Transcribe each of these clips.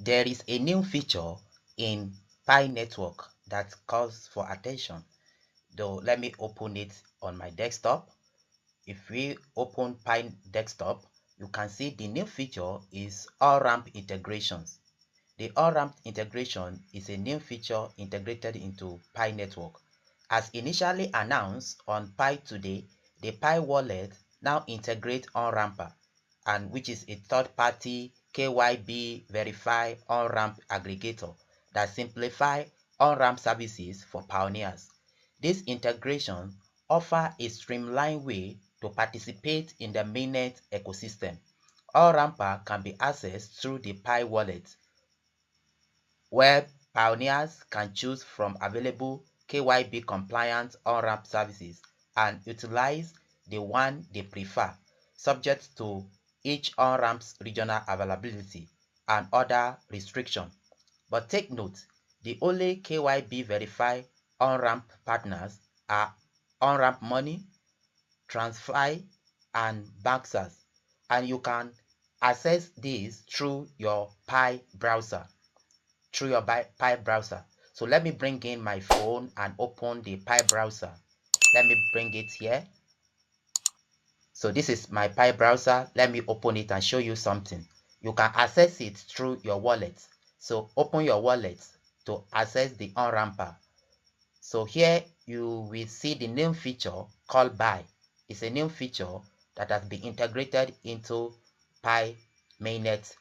There is a new feature in Pi network that calls for attention. Though let me open it on my desktop. If we open Pi desktop, you can see the new feature is all-ramp integrations. The all-ramp integration is a new feature integrated into Pi network. As initially announced on Pi today, the Pi wallet now integrates on-ramper, and which is a third-party KYB verified on-ramp aggregator that simplify on-ramp services for pioneers. This integration offers a streamlined way to participate in the mainnet ecosystem. On-ramper can be accessed through the Pi wallet, where pioneers can choose from available KYB compliant on-ramp services and utilize the one they prefer, subject to each on-ramp's regional availability and other restrictions. But take note, the only KYB verified on-ramp partners are on-ramp money, transfer, and Banksas, and you can access these through your Pi browser. Pi browser. So let me bring in my phone and open the Pi browser. Let me bring it here. So this is my Pi browser. Let me open it and show you something. You can access it through your wallet. So open your wallet to access the on-ramper. So here you will see the new feature called Buy. It's a new feature that has been integrated into Pi mainnet.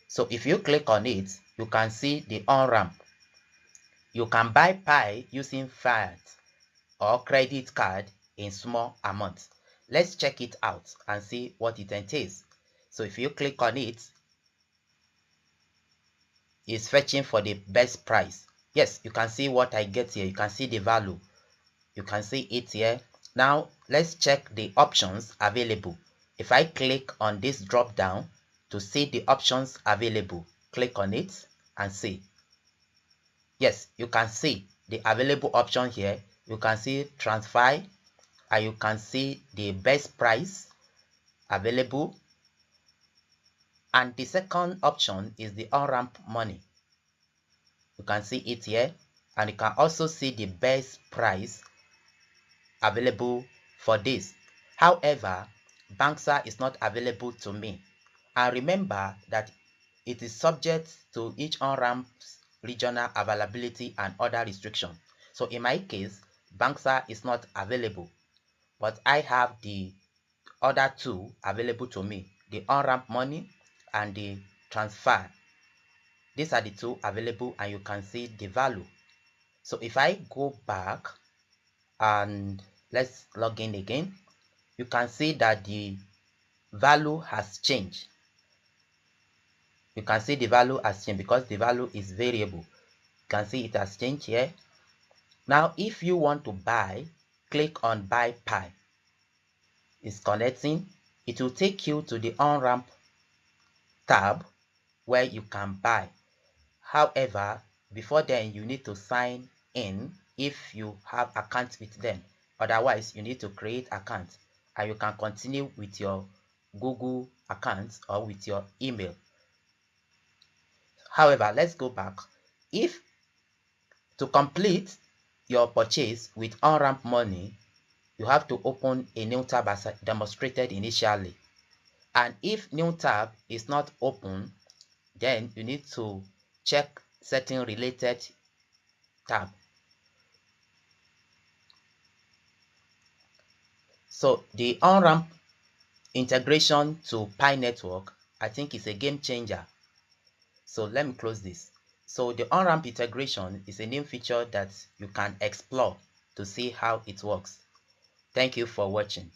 So if you click on it, you can see the on-ramp. You can buy Pi using Fiat or credit card in small amounts. Let's check it out and see what it entails. So if you click on it, it's fetching for the best price. Yes, you can see what I get here. You can see the value. You can see it here. Now let's check the options available. If I click on this drop down to see the options available, click on it and see. Yes, you can see the available option here. You can see transfer, and you can see the best price available. And the second option is the on-ramp money. You can see it here, and you can also see the best price available for this. However, Banksa is not available to me. And remember that it is subject to each on-ramp's regional availability and other restrictions. So in my case, Banksa is not available, but I have the other two available to me, the on-ramp money and the transfer. These are the two available, and you can see the value. So if I go back and let's log in again, you can see that the value has changed. You can see the value has changed because the value is variable. You can see it has changed here. Now if you want to buy, click on buy Pi. It's connecting. It will take you to the on-ramp tab where you can buy. However, before then you need to sign in if you have account with them. Otherwise, you need to create account, and you can continue with your Google account or with your email. However, let's go back. If to complete your purchase with on-ramp money, you have to open a new tab as demonstrated initially. And if new tab is not open, then you need to check setting related tab. So the on-ramp integration to Pi network, I think, is a game changer. So let me close this. So the on-ramp integration is a new feature that you can explore to see how it works. Thank you for watching.